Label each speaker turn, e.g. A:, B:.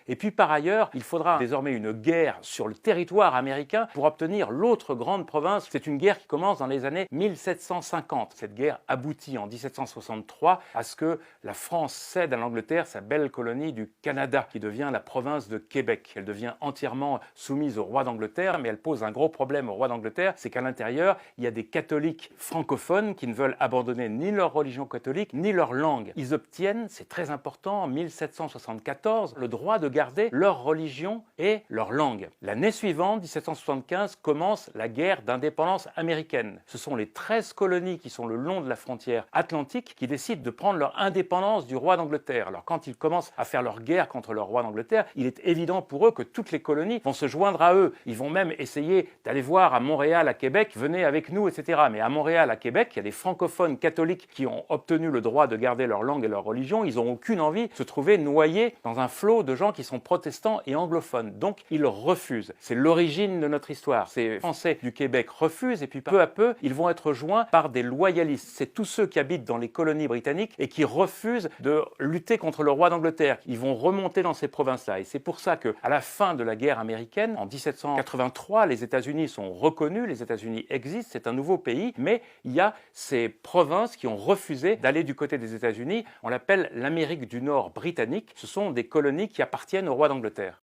A: Et puis par ailleurs, il faudra désormais une guerre sur le territoire américain pour obtenir l'autre grande province. C'est une guerre qui commence dans les années 1750. Cette guerre aboutit en 1763 à ce que la France cède à l'Angleterre sa belle colonie du Canada, qui devient la province de Québec. Elle devient entièrement soumise au roi d'Angleterre, mais elle pose un gros problème au roi d'Angleterre, c'est qu'à l'intérieur, il y a des catholiques francophones qui ne veulent abandonner ni leur religion catholique, ni leur langue. Ils obtiennent, c'est très important, en 1774, le droit de garder leur religion et leur langue. L'année suivante, 1775, commence la guerre d'indépendance américaine. Ce sont les 13 colonies qui sont le long de la frontière atlantique qui décident de prendre leur indépendance du roi d'Angleterre. Alors quand ils commencent à faire leur guerre contre le roi d'Angleterre, il est évident pour eux que toutes les colonies vont se joindre à eux. Ils vont même essayer d'aller voir à Montréal, à Québec, venez avec nous, etc. Mais à Montréal, à Québec, il y a des francophones catholiques qui ont obtenu le droit de garder leur langue et leur religion. Ils n'ont aucune envie de se trouver noyés dans un flot de gens qui sont protestants et anglophones. Donc ils refusent. C'est l'origine de notre histoire. Ces Français du Québec refusent et puis peu à peu, ils vont être joints par des loyalistes. C'est tous ceux qui habitent dans les colonies britanniques et qui refusent de lutter contre le roi d'Angleterre. Ils vont remonter dans ces provinces-là. Et c'est pour ça qu'à la fin de la guerre américaine, en 1783, les États-Unis sont reconnus, les États-Unis existent, c'est un nouveau pays, mais il y a ces provinces qui ont refusé d'aller du côté des États-Unis. On l'appelle l'Amérique du Nord britannique. Ce sont des colonies qui appartiennent au roi d'Angleterre.